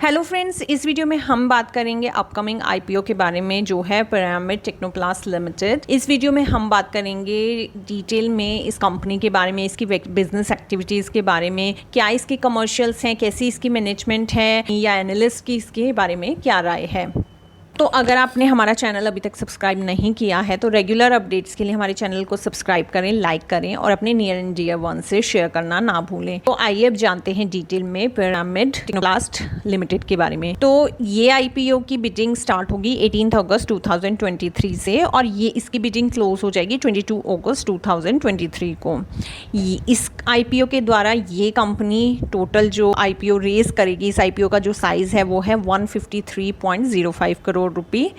Hello friends, इस video में हम बात करेंगे अपकमिंग आईपीओ के बारे में जो है पिरामिड टेक्नोप्लास्ट लिमिटेड। इस वीडियो में हम बात करेंगे डिटेल में इस कंपनी के बारे में, इसकी बिजनेस एक्टिविटीज़ के बारे में, क्या इसके कमर्शियल्स हैं, कैसी इसकी मैनेजमेंट है या एनालिस्ट की इसके बारे में क्या राय है। तो अगर आपने हमारा चैनल अभी तक सब्सक्राइब नहीं किया है तो रेगुलर अपडेट्स के लिए हमारे चैनल को सब्सक्राइब करें, लाइक करें और अपने नियर एंड डियर वन से शेयर करना ना भूलें। तो आइए अब जानते हैं डिटेल में पिरामिड टेक्नोप्लास्ट लिमिटेड के बारे में। तो ये आईपीओ की बिडिंग स्टार्ट होगी 18 अगस्त 2023 से और ये इसकी बिडिंग क्लोज हो जाएगी 22 अगस्त 2023 को। इस आईपीओ के द्वारा ये कंपनी टोटल जो आईपीओ रेज करेगी, इस आईपीओ का जो साइज़ है वो है 153.05 करोड़ रुपये।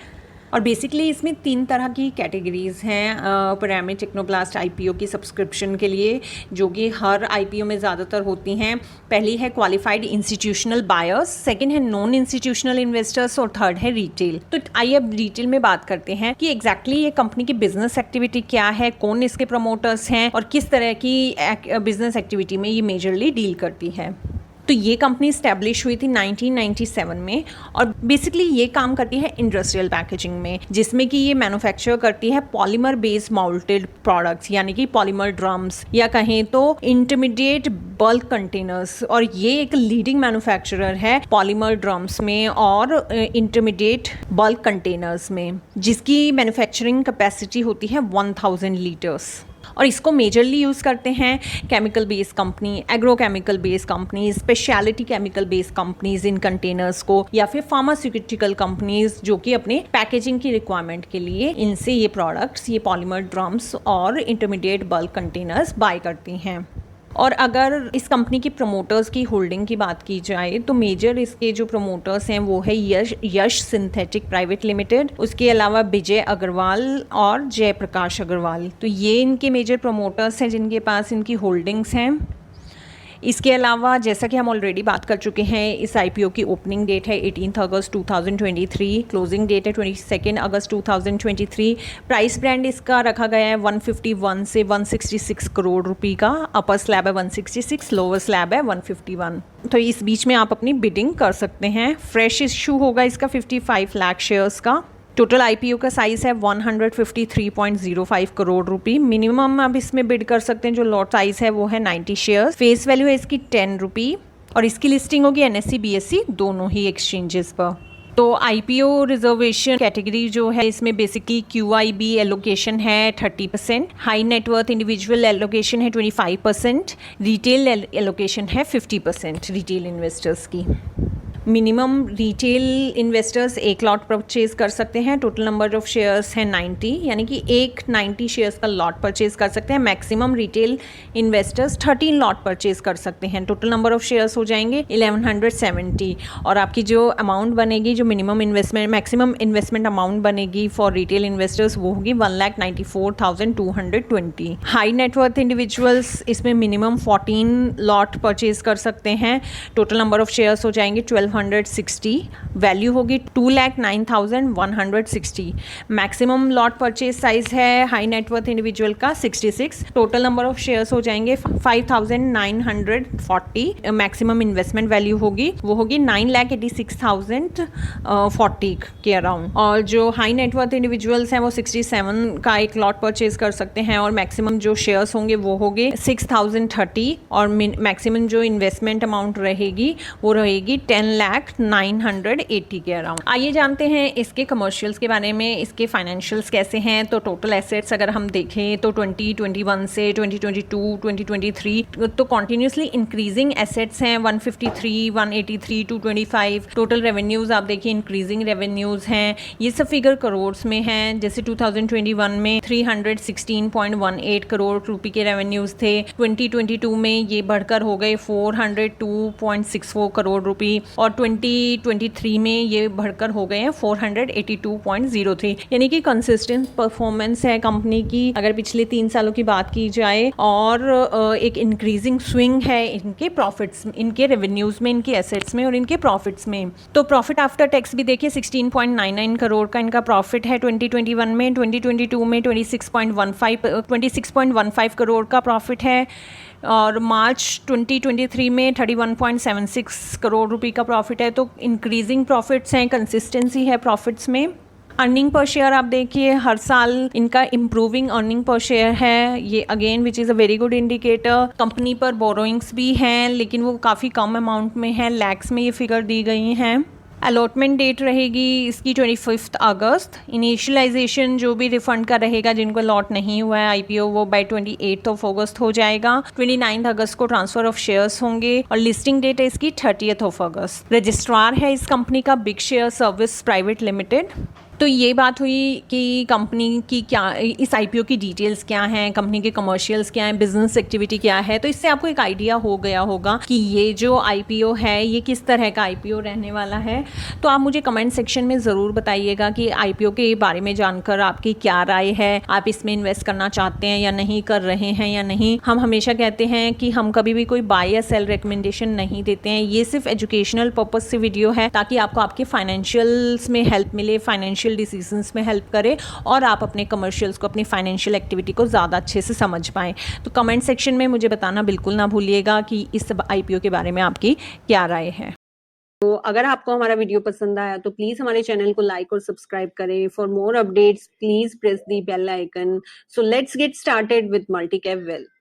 और बेसिकली इसमें 3 तरह की कैटेगरीज हैं पिरामिड टेक्नोप्लास्ट आईपीओ की सब्सक्रिप्शन के लिए, जो कि हर आईपीओ में ज़्यादातर होती हैं। पहली है क्वालिफाइड इंस्टीट्यूशनल बायर्स, सेकंड है नॉन इंस्टीट्यूशनल इन्वेस्टर्स और थर्ड है रिटेल। तो आइए अब डिटेल में बात करते हैं कि एग्जैक्टली ये कंपनी की बिजनेस एक्टिविटी क्या है, कौन इसके प्रमोटर्स हैं और किस तरह की बिजनेस एक्टिविटी में ये मेजरली डील करती है। तो ये कंपनी स्टैब्लिश हुई थी 1997 में और बेसिकली ये काम करती है इंडस्ट्रियल पैकेजिंग में, जिसमें कि ये मैन्युफैक्चर करती है पॉलीमर बेस्ड माउल्टेड प्रोडक्ट्स, यानी कि पॉलीमर ड्रम्स या कहें तो इंटरमीडिएट बल्क कंटेनर्स। और ये एक लीडिंग मैन्युफैक्चरर है पॉलीमर ड्रम्स में और इंटरमीडिएट बल्क कंटेनर्स में, जिसकी मैन्युफैक्चरिंग कैपेसिटी होती है 1000 लीटर्स। और इसको मेजरली यूज़ करते हैं chemical based company, agrochemical based company, speciality chemical based companies in containers को, या फिर फार्मास्यूटिकल कंपनीज जो कि अपने पैकेजिंग की रिक्वायरमेंट के लिए इनसे ये प्रोडक्ट्स, ये पॉलीमर ड्रम्स और इंटरमीडिएट बल्क कंटेनर्स बाय करती हैं। और अगर इस कंपनी की प्रमोटर्स की होल्डिंग की बात की जाए तो मेजर इसके जो प्रमोटर्स हैं वो है यश सिंथेटिक प्राइवेट लिमिटेड, उसके अलावा विजय अग्रवाल और जयप्रकाश अग्रवाल। तो ये इनके मेजर प्रमोटर्स हैं जिनके पास इनकी होल्डिंग्स हैं। इसके अलावा जैसा कि हम ऑलरेडी बात कर चुके हैं, इस आईपीओ की ओपनिंग डेट है 18 अगस्त 2023, क्लोजिंग डेट है 22 अगस्त 2023। प्राइस बैंड इसका रखा गया है 151 से 166 करोड़ रुपए का। अपर स्लैब है 166, लोअर स्लैब है 151। तो इस बीच में आप अपनी बिडिंग कर सकते हैं। फ्रेश इशू होगा इसका 55 लाख शेयर्स का। टोटल आईपीओ का साइज़ है 153.05 करोड़ रुपये। मिनिमम आप इसमें बिड कर सकते हैं, जो लॉट साइज़ है वो है 90 शेयर्स। फेस वैल्यू है इसकी 10 रुपये और इसकी लिस्टिंग होगी एनएससी बीएससी दोनों ही एक्सचेंजेस पर। तो आईपीओ रिजर्वेशन कैटेगरी जो है इसमें बेसिकली क्यूआईबी एलोकेशन है 30%, हाई नेटवर्थ इंडिविजुअल एलोकेशन है 25%, रिटेल एलोकेशन है 50% रिटेल इन्वेस्टर्स की। Minimum retail investors 1 lot purchase कर सकते हैं। टोटल नंबर ऑफ शेयर्स हैं 90, यानी कि 90 शेयर्स का लॉट परचेज कर सकते हैं। Maximum retail investors 13 lot purchase कर सकते हैं। टोटल नंबर ऑफ शेयर्स हो जाएंगे 1170 और आपकी जो अमाउंट बनेगी, जो minimum investment maximum investment amount बनेगी फॉर रिटेल इन्वेस्टर्स वो होगी 1,94,220। हाई नेटवर्थ इंडिविजुअल्स इसमें मिनिमम 14 लॉट परचेज कर सकते हैं। टोटल नंबर ऑफ शेयर्स हो जाएंगे 1260, वैल्यू होगी 2,09,160। मैक्सिमम लॉट परचेज साइज है हाई नेटवर्थ इंडिविजुअल का 66। टोटल नंबर ऑफ शेयर्स हो जाएंगे 5,940। मैक्सिमम इन्वेस्टमेंट वैल्यू होगी वो होगी 9,86,040 के अराउंड। और जो हाई नेटवर्थ इंडिविजुअल्स हैं वो 67 का एक लॉट परचेज कर सकते हैं और मैक्सिमम जो शेयर्स होंगे वो होंगे 6,030 और मैक्सिमम जो इन्वेस्टमेंट अमाउंट रहेगी वो रहेगी 10,980 के अराउंड। आइए जानते हैं इसके कमर्शियल्स के बारे में, इसके फाइनेंशियल्स कैसे हैं। तो टोटल एसेट्स अगर हम देखें तो 2021 से 2022, 2023 तो कॉन्टिन्यूसली इंक्रीजिंग एसेट्स हैं 153, 183, 225। टोटल रेवेन्यूज़ आप देखिए इंक्रीजिंग रेवेन्यूज़ हैं। ये सब फिगर करोड्स में हैं। जैसे 2021 में 316.18 करोड़ रुपए के रेवेन्यूज़ थे। 2022 में ये बढ़कर हो गए 402.64 करोड़ रुपए और 2023 में ये बढ़कर हो गए हैं 482.03, यानी कि कंसिस्टेंट परफॉर्मेंस है कंपनी की अगर पिछले 3 सालों की बात की जाए। और एक इंक्रीजिंग स्विंग है इनके प्रॉफिट्स, इनके रेवेन्यूज़ में, इनके एसेट्स में और इनके प्रॉफिट्स में। तो प्रॉफिट आफ्टर टैक्स भी देखिए 16.99 करोड़ का इनका प्रॉफिट है 2021 में। 2022 में 26.15 करोड़ का प्रॉफिट है। और मार्च 2023 में 31.76 करोड़ रुपए का प्रॉफिट है। तो इंक्रीजिंग प्रॉफिट्स हैं, कंसिस्टेंसी है प्रॉफिट्स में। अर्निंग पर शेयर आप देखिए हर साल इनका इम्प्रूविंग अर्निंग पर शेयर है, ये again which is a very good indicator. Company पर बोरोइंग्स भी हैं लेकिन वो काफ़ी कम अमाउंट में है, लैक्स में ये फिगर दी गई हैं। अलॉटमेंट डेट रहेगी इसकी 25 अगस्त। इनिशियलाइजेशन जो भी रिफंड का रहेगा जिनको अलॉट नहीं हुआ है आईपीओ, वो बाय 28 अगस्त हो जाएगा। 29 अगस्त को ट्रांसफर ऑफ शेयर्स होंगे और लिस्टिंग डेट है इसकी 30 अगस्त। रजिस्ट्रार है इस कंपनी का big share service private limited. तो ये बात हुई कि कंपनी की क्या, इस आईपीओ की डिटेल्स क्या हैं, कंपनी के कमर्शियल्स क्या हैं, बिजनेस एक्टिविटी क्या है। तो इससे आपको एक आइडिया हो गया होगा कि ये जो आईपीओ है ये किस तरह का आईपीओ रहने वाला है। तो आप मुझे कमेंट सेक्शन में ज़रूर बताइएगा कि आईपीओ के बारे में जानकर आपकी क्या राय है, आप इसमें इन्वेस्ट करना चाहते हैं या नहीं कर रहे हैं या नहीं। हम हमेशा कहते हैं कि हम कभी भी कोई बाय या सेल रिकमेंडेशन नहीं देते हैं, ये सिर्फ एजुकेशनल पर्पज से वीडियो है ताकि आपको आपके फाइनेंशियल्स में हेल्प मिले, फाइनेंशियल डिसीजंस में हेल्प करे और आप अपने कमर्शियल्स को, अपनी फाइनेंशियल एक्टिविटी को ज़्यादा अच्छे से समझ पाएँ। तो कमेंट सेक्शन में मुझे बताना बिल्कुल ना भूलिएगा कि इस आईपीओ के बारे में आपकी क्या राय है। तो अगर आपको हमारा वीडियो पसंद आया तो प्लीज़ हमारे चैनल को लाइक और सब्सक्राइब करें। For more updates please press the bell icon. So let's get started with Multicap wealth.